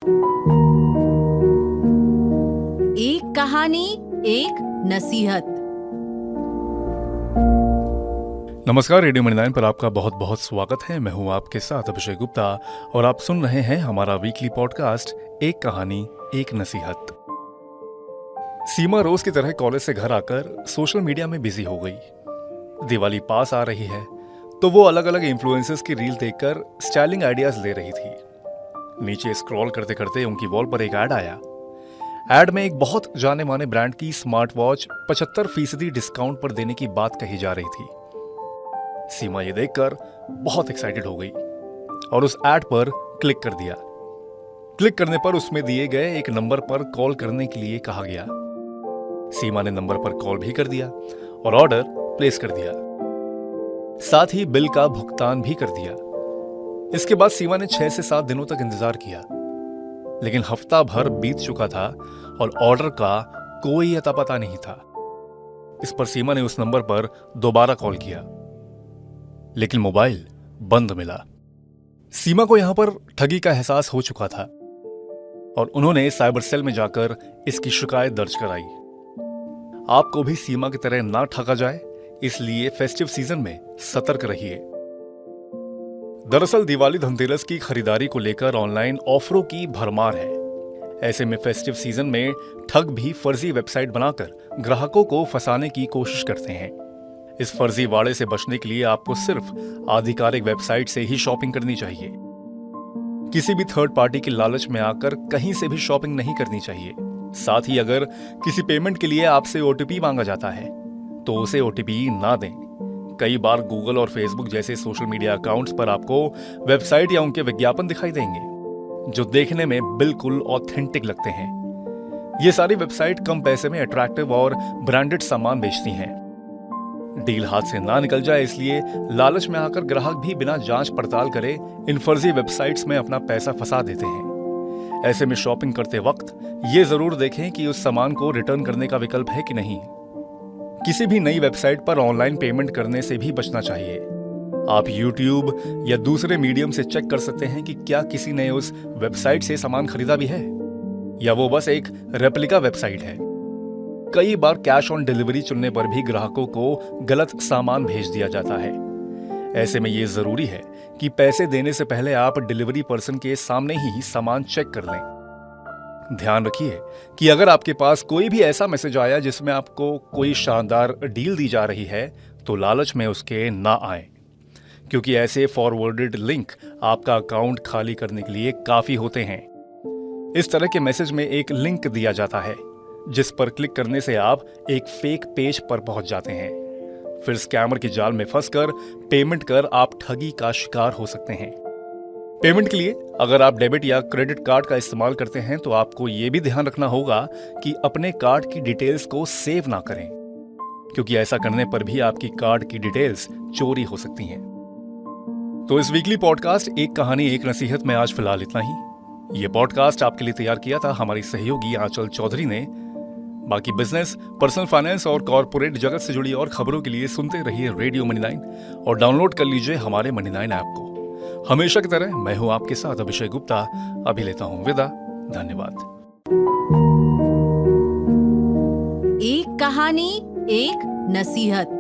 एक कहानी एक नसीहत। नमस्कार, रेडियो मणि पर आपका बहुत बहुत स्वागत है। मैं हूं आपके साथ अभिषेक गुप्ता और आप सुन रहे हैं हमारा वीकली पॉडकास्ट एक कहानी एक नसीहत। सीमा रोज की तरह कॉलेज से घर आकर सोशल मीडिया में बिजी हो गई। दिवाली पास आ रही है तो वो अलग अलग इन्फ्लुएंसर्स की रील देखकर स्टाइलिंग आइडियाज ले रही थी। नीचे स्क्रॉल करते करते उनकी वॉल पर एक ऐड आया। ऐड में एक बहुत जाने माने ब्रांड की स्मार्ट वॉच 75% डिस्काउंट पर देने की बात कही जा रही थी। सीमा ये देखकर बहुत एक्साइटेड हो गई और उस ऐड पर क्लिक कर दिया। क्लिक करने पर उसमें दिए गए एक नंबर पर कॉल करने के लिए कहा गया। सीमा ने नंबर पर कॉल भी कर दिया और ऑर्डर प्लेस कर दिया, साथ ही बिल का भुगतान भी कर दिया। इसके बाद सीमा ने 6 से 7 दिनों तक इंतजार किया, लेकिन हफ्ता भर बीत चुका था और ऑर्डर का कोई अता पता नहीं था। इस पर सीमा ने उस नंबर पर दोबारा कॉल किया, लेकिन मोबाइल बंद मिला। सीमा को यहां पर ठगी का एहसास हो चुका था और उन्होंने साइबर सेल में जाकर इसकी शिकायत दर्ज कराई। आपको भी सीमा की तरह ना ठगा जाए, इसलिए फेस्टिव सीजन में सतर्क रहिए। दरअसल दिवाली धनतेरस की खरीदारी को लेकर ऑनलाइन ऑफरों की भरमार है। ऐसे में फेस्टिव सीजन में ठग भी फर्जी वेबसाइट बनाकर ग्राहकों को फंसाने की कोशिश करते हैं। इस फर्जी वाड़े से बचने के लिए आपको सिर्फ आधिकारिक वेबसाइट से ही शॉपिंग करनी चाहिए। किसी भी थर्ड पार्टी के लालच में आकर कहीं से भी शॉपिंग नहीं करनी चाहिए। साथ ही अगर किसी पेमेंट के लिए आपसे ओटीपी मांगा जाता है तो उसे ओटीपी ना दें। कई बार गूगल और फेसबुक जैसे सोशल मीडिया अकाउंट्स पर आपको वेबसाइट या उनके विज्ञापन दिखाई देंगे जो देखने में बिल्कुल ऑथेंटिक लगते हैं। ये सारी वेबसाइट कम पैसे में अट्रैक्टिव और ब्रांडेड सामान बेचती हैं। डील हाथ से ना निकल जाए इसलिए लालच में आकर ग्राहक भी बिना जांच पड़ताल करे इन फर्जी वेबसाइट्स में अपना पैसा फंसा देते हैं। ऐसे में शॉपिंग करते वक्त ये जरूर देखें कि उस सामान को रिटर्न करने का विकल्प है कि नहीं। किसी भी नई वेबसाइट पर ऑनलाइन पेमेंट करने से भी बचना चाहिए। आप YouTube या दूसरे मीडियम से चेक कर सकते हैं कि क्या किसी ने उस वेबसाइट से सामान खरीदा भी है या वो बस एक रेप्लिका वेबसाइट है। कई बार कैश ऑन डिलीवरी चुनने पर भी ग्राहकों को गलत सामान भेज दिया जाता है। ऐसे में ये जरूरी है कि पैसे देने से पहले आप डिलीवरी पर्सन के सामने ही सामान चेक कर लें। ध्यान रखिए कि अगर आपके पास कोई भी ऐसा मैसेज आया जिसमें आपको कोई शानदार डील दी जा रही है तो लालच में उसके ना आए, क्योंकि ऐसे फॉरवर्डेड लिंक आपका अकाउंट खाली करने के लिए काफी होते हैं। इस तरह के मैसेज में एक लिंक दिया जाता है जिस पर क्लिक करने से आप एक फेक पेज पर पहुंच जाते हैं। फिर स्कैमर के जाल में फंसकर पेमेंट कर आप ठगी का शिकार हो सकते हैं। पेमेंट के लिए अगर आप डेबिट या क्रेडिट कार्ड का इस्तेमाल करते हैं तो आपको यह भी ध्यान रखना होगा कि अपने कार्ड की डिटेल्स को सेव ना करें, क्योंकि ऐसा करने पर भी आपकी कार्ड की डिटेल्स चोरी हो सकती हैं। तो इस वीकली पॉडकास्ट एक कहानी एक नसीहत में आज फिलहाल इतना ही। यह पॉडकास्ट आपके लिए तैयार किया था हमारी सहयोगी आंचल चौधरी ने। बाकी बिजनेस, पर्सनल फाइनेंस और कॉर्पोरेट जगत से जुड़ी और खबरों के लिए सुनते रहिए रेडियो मणि 9 और डाउनलोड कर लीजिए हमारे मणि 9 ऐप को। हमेशा की तरह मैं हूं आपके साथ अभिषेक गुप्ता। अभी लेता हूं विदा। धन्यवाद। एक कहानी एक नसीहत।